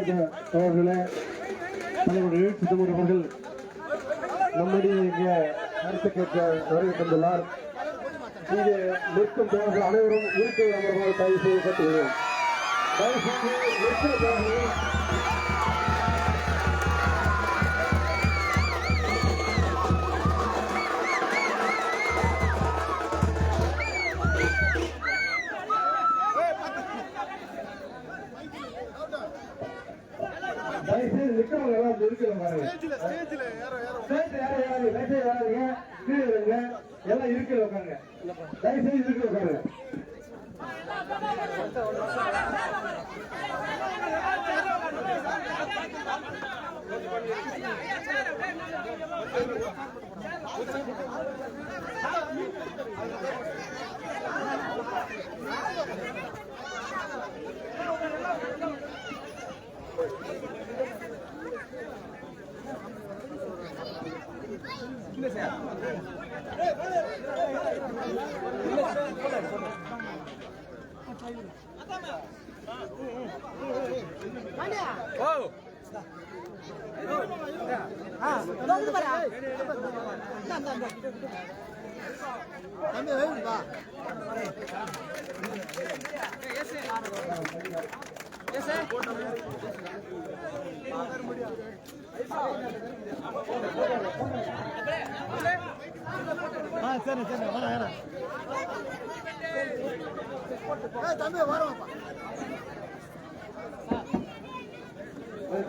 அவர்களே, தலைவர் சிதம்பரம் அவர்கள் நம்முடைய இங்கே கருத்து கேட்க வருகை தந்துள்ளார். இங்கே நிற்கும் தோழர்கள் அனைவரும் இருக்கை அமர்வாக தயவு செய்து கட்டுகிறோம். தயவு செய்து நிற்கும் தோழர்கள் நிக்கிறவங்க எல்லாம் இருக்கிற பாருங்க. எல்லாம் இருக்கிற உட்காருங்க. தயவுசெய்து இருக்கிற உட்காருங்க.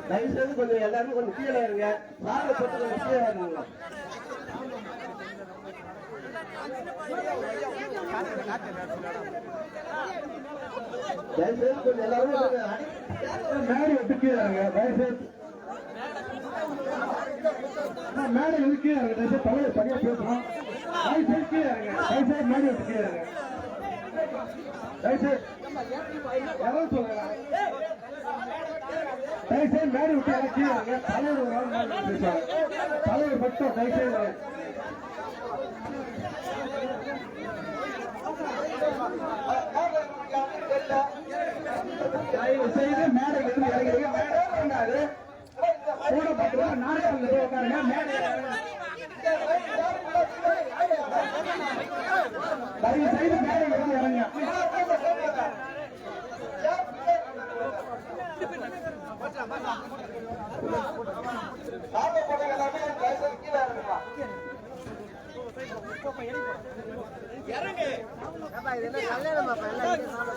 தயவுசெய்து கொஞ்சம் எல்லாருமே கொஞ்சம் கீழே இருங்க. நாங்கள் போட்டு கொஞ்சம் கீழே இருங்க. தயவுசெய்து கொஞ்சம் எல்லாருமே மேடை விட்டு கீழே இருங்க. தயவுசெய்து மேடை வந்து கீழே இருங்க. தயவுசெய்து தலைவர் சரியா பேசணும். தயவுசெய்து கீழே இருங்க. தயவுசெய்து மேடை விட்டு கீழே இருங்க. தயவுசெய்து யாரும் சொல்லுங்க. தயவுசெய்து மேடை விட்டு எல்லாம் கீழே இருங்க. தலைவர் பேசுவாங்க. தலைவர் மட்டும் தயவுசெய்து தயவு செய்து மேடையில் இருந்து இறங்குறீங்க. மேடை பண்ணாது கூட பத்து நாட்கள் உட்காருங்க. மேடை தயவு செய்து மேடையில் இருந்து இறங்க.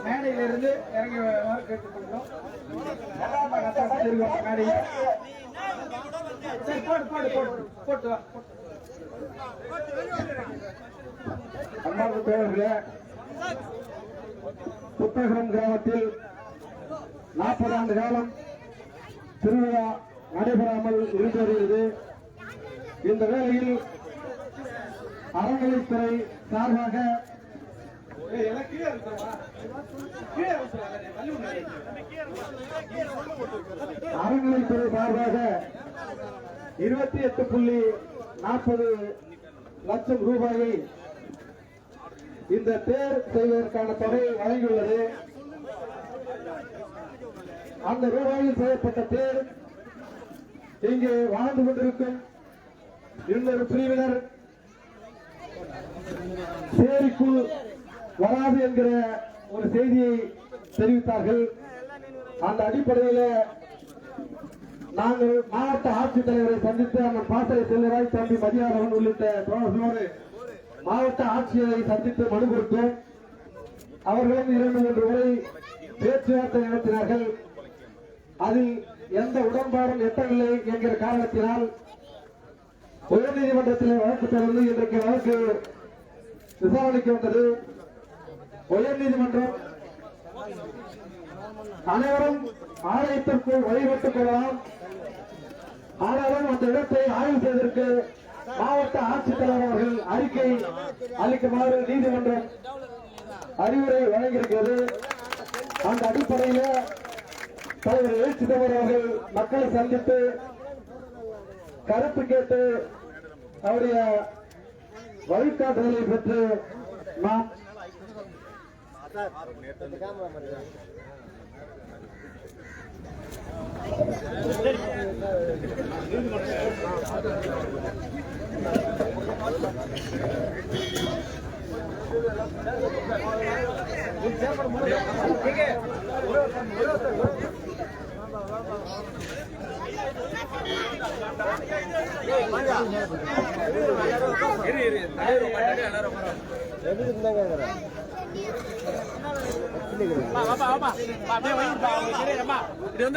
மேடையில இருந்து இறங்கி கேட்டுக்கொண்டோம். அன்பார்ந்த தோழர்களே, புத்தகரம் கிராமத்தில் 40 ஆண்டு காலம் திருவிழா நடைபெறாமல் இருந்து வருகிறது. இந்த வேளையில் அறநிலைத்துறை சார்பாக அறநிலைத்துறை சார்பாக 28.40 லட்சம் ரூபாயை இந்த தேர் செய்வதற்கான தொகை வழங்கியுள்ளது. அந்த ரூபாயில் செய்யப்பட்ட தேர் இங்கே வாழ்ந்து கொண்டிருக்கும் இன்னொரு பிரிவினர் சேரிக்குள் வராது என்கிற ஒரு செய்தியை தெரிவித்தார்கள். அந்த அடிப்படையில் நாங்கள் மாவட்ட ஆட்சித்தலைவரை சந்தித்து அண்ணன் பாசறை செல்வராய், தம்பி மதியானவன் உள்ளிட்ட தோழர்களோடு மாவட்ட ஆட்சியரை சந்தித்து மனு கொடுத்தோம். அவர்களும் 2-3 முறை பேச்சுவார்த்தை நடத்தினார்கள். அதில் எந்த உடன்பாடும் எட்டவில்லை என்கிற காரணத்தினால் உயர்நீதிமன்றத்தில் வழக்கு தொடர்ந்து இன்றைக்கு வழக்கு விசாரணைக்கு வந்தது. உயர்நீதிமன்றம் அனைவரும் ஆலயத்திற்குள் வழிபட்டுக் கொள்ளலாம், ஆனாலும் அந்த இடத்தை ஆய்வு செய்வதற்கு மாவட்ட ஆட்சித்தலைவர் அவர்கள் அறிக்கை அளிக்குமாறு நீதிமன்றம் அறிவுரை வழங்கியிருக்கிறது. அந்த அடிப்படையில் தலைவர் சிதம்பரம் அவர்கள் மக்களை சந்தித்து கருத்து கேட்டு அவருடைய வழிகாட்டுதலை பெற்று நாம்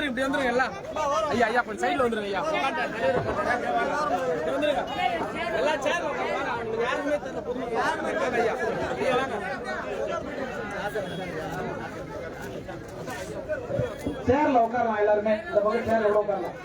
இப்படி வந்துருங்க எல்லாம். ஐயா ஐயா கொஞ்சம் சைடுல வந்துருங்க ஐயா. எல்லாம் சேர் யாருமே தெரியல. ஐயா சேர்ல உட்காரலாம் எல்லாருமே. இந்த பக்கம் சேர்ல உட்காரலாம்.